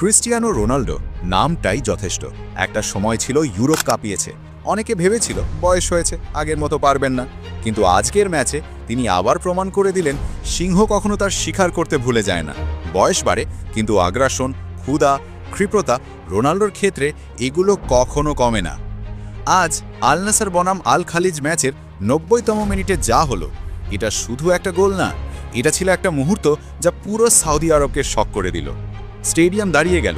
Cristiano Ronaldo নামটাই যথেষ্ট। একটা সময় ছিল ইউরোপ কাঁপিয়েছে, অনেকে ভেবেছিল বয়স হয়েছে, আগের মতো পারবেন না। কিন্তু আজকের ম্যাচে তিনি আবার প্রমাণ করে দিলেন সিংহ কখনো তার শিকার করতে ভুলে যায় না। বয়স বাড়ে, কিন্তু আগ্রাসন, ক্ষুধা, ক্ষিপ্রতা রোনাল্ডোর ক্ষেত্রে এগুলো কখনো কমে না। আজ আল নাসর বনাম আল খালিজ ম্যাচের ৯০তম মিনিটে যা হলো, এটা শুধু একটা গোল না, এটা ছিল একটা মুহূর্ত যা পুরো সৌদি আরবকে শক করে দিল। স্টেডিয়াম দাঁড়িয়ে গেল,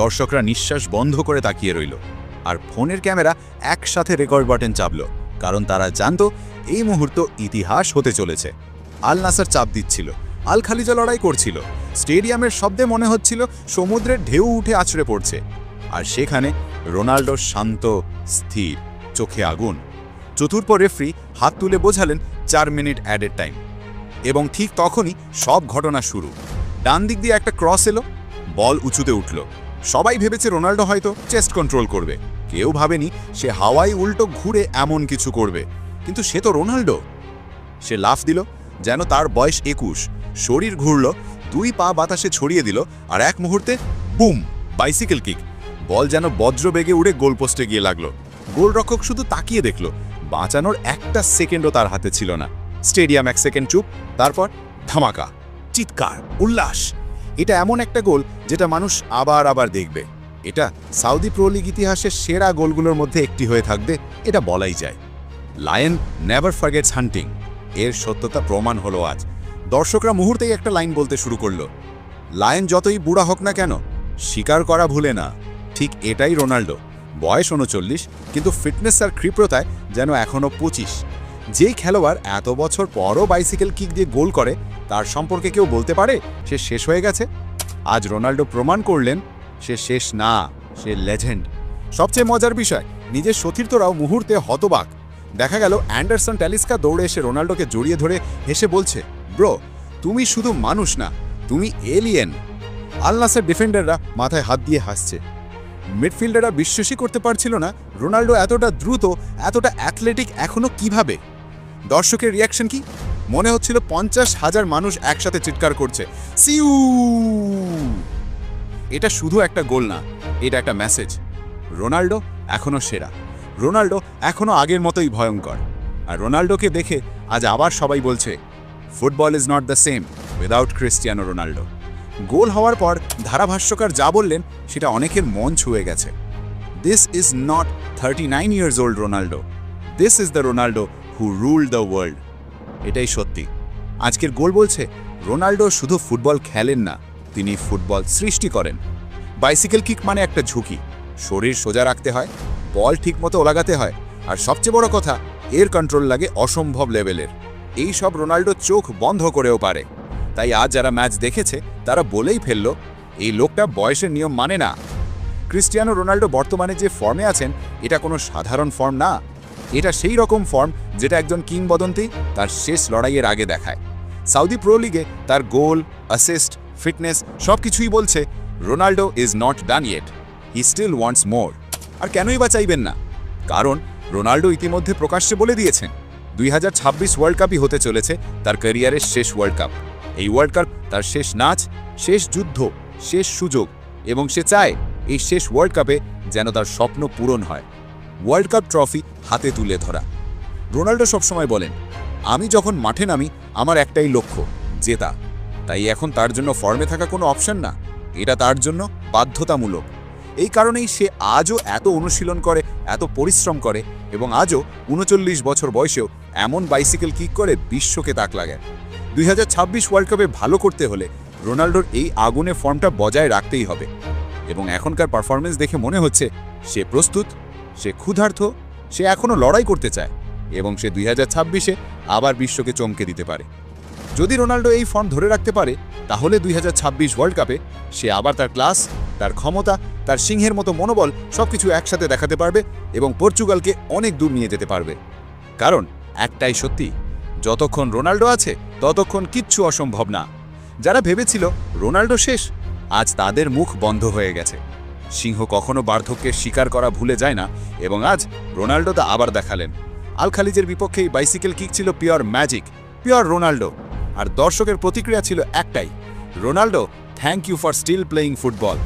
দর্শকরা নিঃশ্বাস বন্ধ করে তাকিয়ে রইল, আর ফোনের ক্যামেরা একসাথে রেকর্ড বাটন চাপল, কারণ তারা জানত এই মুহূর্ত ইতিহাস হতে চলেছে। আল নাসর চাপ দিচ্ছিল, আল খালিজা লড়াই করছিল, স্টেডিয়ামের শব্দে মনে হচ্ছিল সমুদ্রের ঢেউ উঠে আছড়ে পড়ছে। আর সেখানে রোনাল্ডো শান্ত, স্থির, চোখে আগুন। চতুর্থ রেফারি হাত তুলে বোঝালেন ৪ মিনিট অ্যাডেড টাইম। এবং ঠিক তখনই সব ঘটনা শুরু। ডান দিক দিয়ে একটা ক্রস এলো, বল উঁচুতে উঠল। সবাই ভেবেছে রোনাল্ডো হয়তো চেস্ট কন্ট্রোল করবে, কেউ ভাবেনি সে হাওয়ায় উল্টো ঘুরে এমন কিছু করবে। কিন্তু সে তো রোনাল্ডো। সে লাফ দিল যেন তার বয়স ২১, শরীর ঘুরল, ২ পা বাতাসে ছড়িয়ে দিল, আর এক মুহূর্তে বুম, বাইসিকেল কিক। বল যেন বজ্র বেগে উড়ে গোলপোস্টে গিয়ে লাগলো। গোলরক্ষক শুধু তাকিয়ে দেখল, বাঁচানোর একটা সেকেন্ডও তার হাতে ছিল না। স্টেডিয়াম ১ সেকেন্ড চুপ, তারপর ধামাকা, চিৎকার, উল্লাস। এটা এমন একটা গোল যেটা মানুষ আবার আবার দেখবে। এটা সৌদি প্রো লিগ ইতিহাসের সেরা গোলগুলোর মধ্যে একটি হয়ে থাকবে, এটা বলাই যায়। লায়ন নেভার ফরগেটস হান্টিং, এর সত্যতা প্রমাণ হলো আজ। দর্শকরা মুহূর্তেই একটা লাইন বলতে শুরু করলো, লায়ন যতই বুড়া হোক না কেন, স্বীকার করা ভুলে না। ঠিক এটাই রোনাল্ডো। বয়স ৩৯, কিন্তু ফিটনেস আর ক্ষিপ্রতায় যেন এখনও ২৫। যেই খেলোয়াড় এত বছর পরও বাইসিকেল কিক দিয়ে গোল করে, তার সম্পর্কে কেউ বলতে পারে সে শেষ হয়ে গেছে? আজ রোনাল্ডো প্রমাণ করলেন সে শেষ না, সে লেজেন্ড। সবচেয়ে মজার বিষয়, নিজের সতীর্থরাও মুহূর্তে হতবাক। দেখা গেল অ্যান্ডারসন ট্যালিস্কা দৌড়ে এসে রোনাল্ডোকে জড়িয়ে ধরে হেসে বলছে, ব্রো, তুমি শুধু মানুষ না, তুমি এলিয়েন। আল নাসের ডিফেন্ডাররা মাথায় হাত দিয়ে হাসছে। মিডফিল্ডাররা বিশ্বাসই করতে পারছিল না রোনাল্ডো এতটা দ্রুত, এতটা অ্যাথলেটিক এখনো কিভাবে। দর্শকের রিয়াকশন কি? মনে হচ্ছিল ৫০,০০০ মানুষ একসাথে চিৎকার করছে, সিউ। এটা শুধু একটা গোল না, এটা একটা মেসেজ। রোনাল্ডো এখনো সেরা, রোনাল্ডো এখনো আগের মতোই ভয়ঙ্কর। আর রোনাল্ডোকে দেখে আজ আবার সবাই বলছে, football is not the same without Cristiano Ronaldo. Goal হওয়ার পর ধারাভাষ্যকার যা বললেন সেটা অনেকের মন ছুঁয়ে গেছে। This is not 39 years old Ronaldo, this is the Ronaldo who ruled the world. এটাই সত্যি। আজকের গোল বলছে রোনাল্ডো শুধু ফুটবল খেলেন না, তিনি ফুটবল সৃষ্টি করেন। বাইসিকেল কিক মানে একটা ঝুঁকি, শরীর সোজা রাখতে হয়, বল ঠিকমতো ওলাগাতে হয়, আর সবচেয়ে বড় কথা, এর কন্ট্রোল লাগে অসম্ভব লেভেলের। এই সব রোনাল্ডো চোখ বন্ধ করেও পারে। তাই আজ যারা ম্যাচ দেখেছে তারা বলেই ফেলল, এই লোকটা বয়সের নিয়ম মানে না। ক্রিস্টিয়ানো রোনাল্ডো বর্তমানে যে ফর্মে আছেন, এটা কোনো সাধারণ ফর্ম না। এটা সেই রকম ফর্ম যেটা একজন কিংবদন্তি তার শেষ লড়াইয়ের আগে দেখায়। সৌদি প্রো লিগে তার গোল, অ্যাসিস্ট, ফিটনেস সবকিছুই বলছে Ronaldo is not done yet, he still wants more. আর কেনই বা চাইবেন না? কারণ রোনাল্ডো ইতিমধ্যে প্রকাশ্যে বলে দিয়েছেন ২০২৬ ওয়ার্ল্ড কাপই হতে চলেছে তার ক্যারিয়ারের শেষ ওয়ার্ল্ড কাপ। এই ওয়ার্ল্ড কাপ তার শেষ নাচ, শেষ যুদ্ধ, শেষ সুযোগ, এবং সে চায় এই শেষ ওয়ার্ল্ড কাপে যেন তার স্বপ্ন পূরণ হয়, ওয়ার্ল্ড কাপ ট্রফি হাতে তুলে ধরা। রোনাল্ডো সবসময় বলেন, আমি যখন মাঠে নামি আমার একটাই লক্ষ্য, জেতা। তাই এখন তার জন্য ফর্মে থাকা কোনো অপশন না, এটা তার জন্য বাধ্যতামূলক। এই কারণেই সে আজও এত অনুশীলন করে, এত পরিশ্রম করে, এবং আজও ৩৯ বছর বয়সেও এমন বাইসিকেল কিক করে বিশ্বকে তাক লাগে। ২০২৬ ওয়ার্ল্ড কাপে ভালো করতে হলে রোনাল্ডোর এই আগুনে ফর্মটা বজায় রাখতেই হবে। এবং এখনকার পারফরমেন্স দেখে মনে হচ্ছে সে প্রস্তুত, সে ক্ষুধার্ত, সে এখনও লড়াই করতে চায়, এবং সে ২০২৬-এ আবার বিশ্বকে চমকে দিতে পারে। যদি রোনাল্ডো এই ফর্ম ধরে রাখতে পারে, তাহলে ২০২৬ ওয়ার্ল্ড কাপে সে আবার তার ক্লাস, তার ক্ষমতা, তার সিংহের মতো মনোবল সবকিছু একসাথে দেখাতে পারবে এবং পর্তুগালকে অনেক দূর নিয়ে যেতে পারবে। কারণ একটাই সত্যি, যতক্ষণ রোনাল্ডো আছে ততক্ষণ কিচ্ছু অসম্ভব না। যারা ভেবেছিল রোনাল্ডো শেষ, আজ তাদের মুখ বন্ধ হয়ে গেছে। সিংহ কখনো বার্ধক্যের স্বীকার করা ভুলে যায় না, এবং আজ রোনাল্ডো তা আবার দেখালেন। আল খালিজের বিপক্ষে এই বাইসিকেল কিক ছিল পিওর ম্যাজিক, পিওর রোনাল্ডো। আর দর্শকের প্রতিক্রিয়া ছিল একটাই, Ronaldo, thank you for still playing football.